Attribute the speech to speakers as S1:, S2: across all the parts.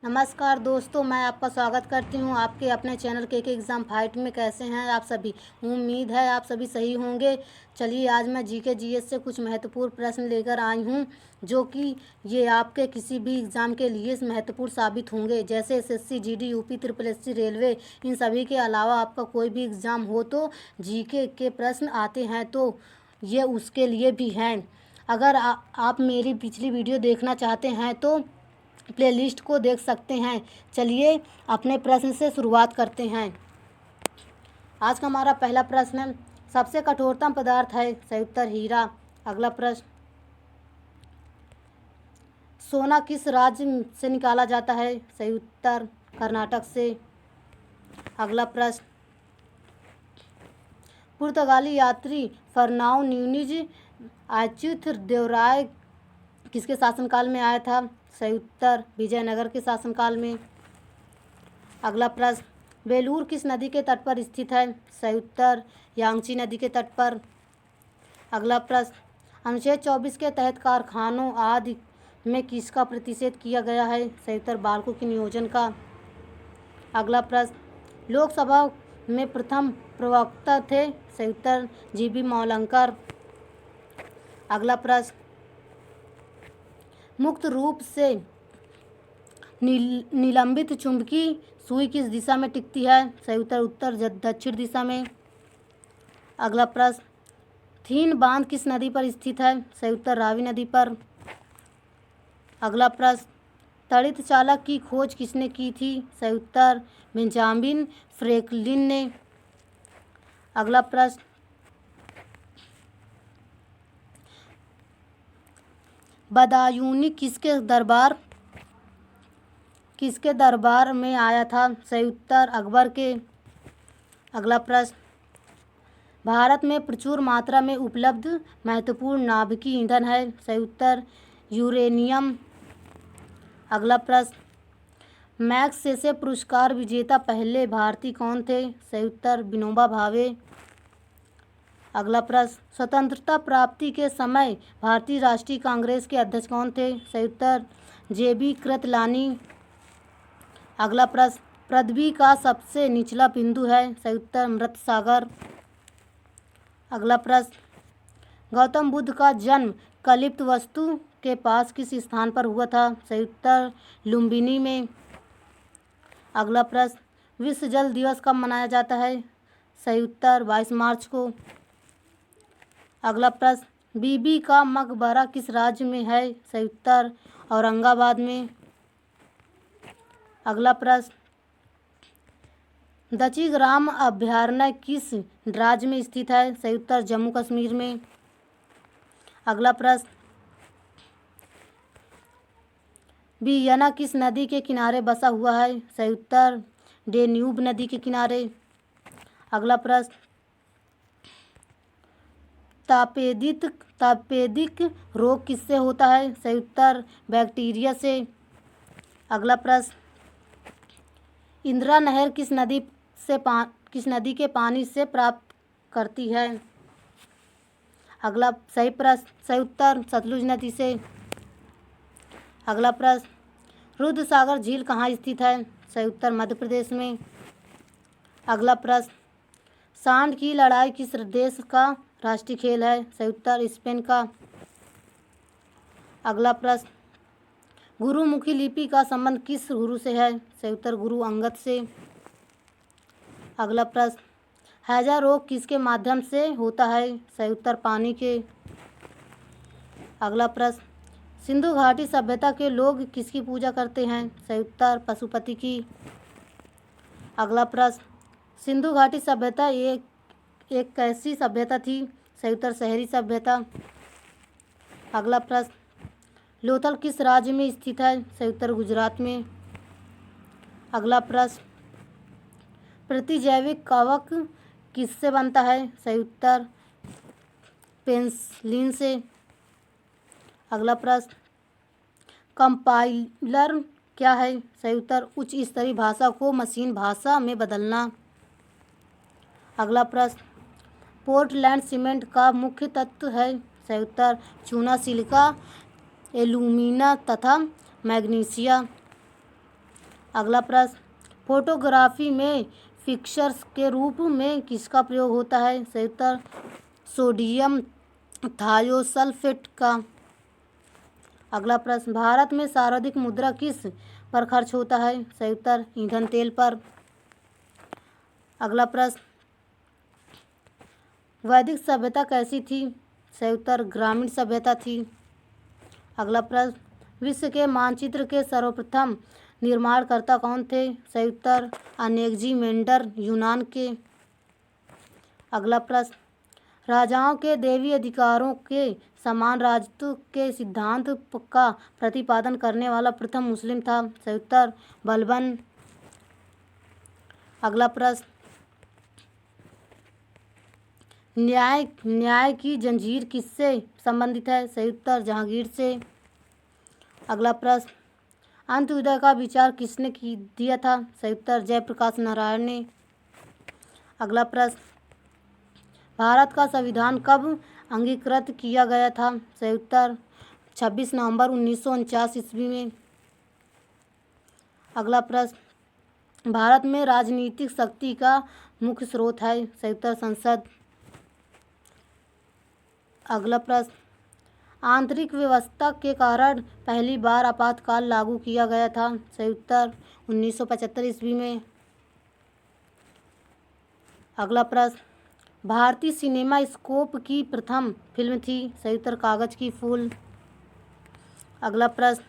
S1: नमस्कार दोस्तों, मैं आपका स्वागत करती हूं आपके अपने चैनल के एग्ज़ाम फाइट में। कैसे हैं आप सभी? उम्मीद है आप सभी सही होंगे। चलिए, आज मैं जीके जीएस से कुछ महत्वपूर्ण प्रश्न लेकर आई हूं, जो कि ये आपके किसी भी एग्ज़ाम के लिए महत्वपूर्ण साबित होंगे। जैसे SSC, GD, UP, triple SC, railway, इन सभी के अलावा आपका कोई भी एग्ज़ाम हो तो जीके के प्रश्न आते हैं, तो ये उसके लिए भी हैं। अगर आप मेरी पिछली वीडियो देखना चाहते हैं तो प्लेलिस्ट को देख सकते हैं। चलिए अपने प्रश्न से शुरुआत करते हैं। आज का हमारा पहला प्रश्न है, सबसे कठोरतम पदार्थ है? सही उत्तर हीरा। अगला प्रश्न, सोना किस राज्य से निकाला जाता है? सही उत्तर कर्नाटक से। अगला प्रश्न, पुर्तगाली यात्री फर्नाओ न्यूनीज अच्युत देवराय किसके शासनकाल में आया था? सही उत्तर विजयनगर के शासनकाल में। अगला प्रश्न, बेलूर किस नदी के तट पर स्थित है? सही उत्तर यांगची नदी के तट पर। अगला प्रश्न, अनुच्छेद 24 के तहत कारखानों आदि में किसका प्रतिषेध किया गया है? सही उत्तर बालकों के नियोजन का। अगला प्रश्न, लोकसभा में प्रथम प्रवक्ता थे? सही उत्तर जीबी मौलंकर। अगला प्रश्न, मुक्त रूप से निलंबित चुंबकीय सुई किस दिशा में टिकती है? सही उत्तर उत्तर दक्षिण दिशा में। अगला प्रश्न, थीन बांध किस नदी पर स्थित है? सही उत्तर रावी नदी पर। अगला प्रश्न, तड़ित चालक की खोज किसने की थी? सही उत्तर बेंजामिन फ्रैंकलिन ने। अगला प्रश्न, बदायूनी किसके दरबार में आया था? सही उत्तर अकबर के। अगला प्रश्न, भारत में प्रचुर मात्रा में उपलब्ध महत्वपूर्ण नाभिकीय ईंधन है? सही उत्तर यूरेनियम। अगला प्रश्न, मैग्सेसे पुरस्कार विजेता पहले भारतीय कौन थे? सही उत्तर विनोबा भावे। अगला प्रश्न, स्वतंत्रता प्राप्ति के समय भारतीय राष्ट्रीय कांग्रेस के अध्यक्ष कौन थे? सही उत्तर जेबी कृपलानी। अगला प्रश्न, पृथ्वी का सबसे निचला बिंदु है? सही उत्तर मृत सागर। अगला प्रश्न, गौतम बुद्ध का जन्म कलिप्त वस्तु के पास किस स्थान पर हुआ था? सही उत्तर लुम्बिनी में। अगला प्रश्न, विश्व जल दिवस कब मनाया जाता है? सही उत्तर 22 मार्च को। अगला प्रश्न, बीबी का मकबरा किस राज्य में है? सही उत्तर औरंगाबाद में। अगला प्रश्न, दचिग्राम अभयारण्य किस राज्य में स्थित है? सही उत्तर जम्मू कश्मीर में। अगला प्रश्न, वियना किस नदी के किनारे बसा हुआ है? सही उत्तर डेन्यूब नदी के किनारे। अगला प्रश्न, तापेदिक रोग किससे होता है? सही उत्तर बैक्टीरिया से। अगला प्रश्न, इंदिरा नहर किस नदी के पानी से प्राप्त करती है? अगला सही प्रश्न सही उत्तर सतलुज नदी से। अगला प्रश्न, रुद्र सागर झील कहाँ स्थित है? सही उत्तर मध्य प्रदेश में। अगला प्रश्न, सांड की लड़ाई किस देश का राष्ट्रीय खेल है? सही उत्तर स्पेन का। अगला प्रश्न, गुरुमुखी लिपि का संबंध किस गुरु से है? सही उत्तर गुरु अंगद से। अगला प्रश्न, हैजा रोग किसके माध्यम से होता है? सही उत्तर पानी के। अगला प्रश्न, सिंधु घाटी सभ्यता के लोग किसकी पूजा करते हैं? सही उत्तर पशुपति की। अगला प्रश्न, सिंधु घाटी सभ्यता एक कैसी सभ्यता थी? सही उत्तर शहरी सभ्यता। अगला प्रश्न, लोथल किस राज्य में स्थित है? सही उत्तर गुजरात में। अगला प्रश्न, प्रतिजैविक कवक किससे बनता है? सही उत्तर पेनिसिलिन से। अगला प्रश्न, कंपाइलर क्या है? सही उत्तर उच्च स्तरीय भाषा को मशीन भाषा में बदलना। अगला प्रश्न, पोर्टलैंड सीमेंट का मुख्य तत्व है? सही उत्तर चूना, सिलिका, एल्यूमिना तथा मैग्नीशिया। अगला प्रश्न, फोटोग्राफी में फिक्सर्स के रूप में किसका प्रयोग होता है? सही उत्तर सोडियम थायोसल्फेट का। अगला प्रश्न, भारत में सर्वाधिक मुद्रा किस पर खर्च होता है? सही उत्तर ईंधन तेल पर। अगला प्रश्न, वैदिक सभ्यता कैसी थी? सही उत्तर ग्रामीण सभ्यता थी। अगला प्रश्न, विश्व के मानचित्र के सर्वप्रथम निर्माणकर्ता कौन थे? सही उत्तर अलेक्जेंडर यूनान के। अगला प्रश्न, राजाओं के दैवीय अधिकारों के समान राजत्व के सिद्धांत का प्रतिपादन करने वाला प्रथम मुस्लिम था? सही उत्तर बलबन। अगला प्रश्न, न्याय की जंजीर किससे संबंधित है? सही उत्तर जहांगीर से। अगला प्रश्न, अंत्योदय का विचार किसने दिया था? सही उत्तर जयप्रकाश नारायण ने। अगला प्रश्न, भारत का संविधान कब अंगीकृत किया गया था? सही उत्तर 26 नवंबर 1949 ईस्वी में। अगला प्रश्न, भारत में राजनीतिक शक्ति का मुख्य स्रोत है? सही उत्तर संसद। अगला प्रश्न, आंतरिक व्यवस्था के कारण पहली बार आपातकाल लागू किया गया था? सही उत्तर 1975 ईस्वी में। अगला प्रश्न, भारतीय सिनेमा स्कोप की प्रथम फिल्म थी? सही उत्तर कागज की फूल। अगला प्रश्न,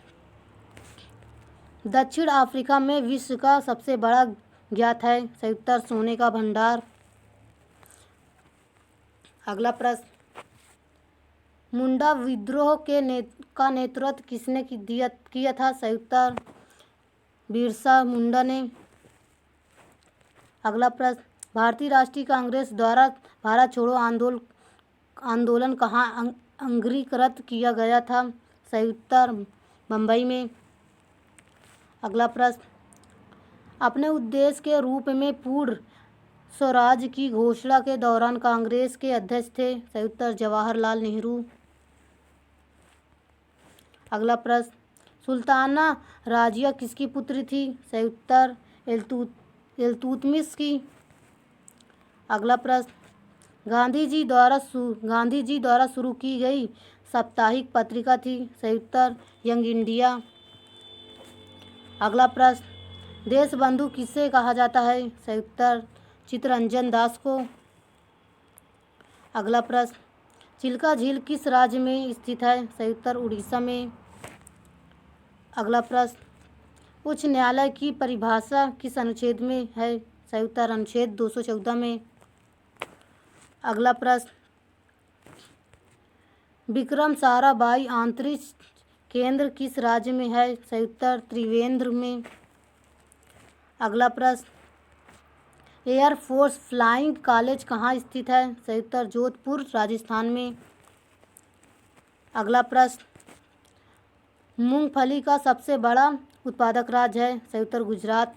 S1: दक्षिण अफ्रीका में विश्व का सबसे बड़ा ज्ञात है? सही उत्तर सोने का भंडार। अगला प्रश्न, मुंडा विद्रोह का नेतृत्व किसने किया था? सही उत्तर बिरसा मुंडा ने। अगला प्रश्न, भारतीय राष्ट्रीय कांग्रेस द्वारा भारत छोड़ो आंदोलन कहाँ अंगीकृत किया गया था? सही उत्तर मुंबई में। अगला प्रश्न, अपने उद्देश्य के रूप में पूर्ण स्वराज की घोषणा के दौरान कांग्रेस के अध्यक्ष थे? सही उत्तर जवाहरलाल नेहरू। अगला प्रश्न, सुल्ताना राजिया किसकी पुत्री थी? सही उत्तर इल्तुतमिश की। अगला प्रश्न, गांधी जी द्वारा शुरू की गई साप्ताहिक पत्रिका थी? सही उत्तर यंग इंडिया। अगला प्रश्न, देशबंधु किसे कहा जाता है? सही उत्तर चित्तरंजन दास को। अगला प्रश्न, चिल्का झील किस राज्य में स्थित है? सही उत्तर उड़ीसा में। अगला प्रश्न, उच्च न्यायालय की परिभाषा किस अनुच्छेद में है? सही उत्तर अनुच्छेद 214 में। अगला प्रश्न, विक्रम साराभाई अंतरिक्ष केंद्र किस राज्य में है? सही उत्तर त्रिवेंद्र में। अगला प्रश्न, एयर फोर्स फ्लाइंग कॉलेज कहाँ स्थित है? सही उत्तर जोधपुर राजस्थान में। अगला प्रश्न, मूंगफली का सबसे बड़ा उत्पादक राज्य है? सही उत्तर गुजरात।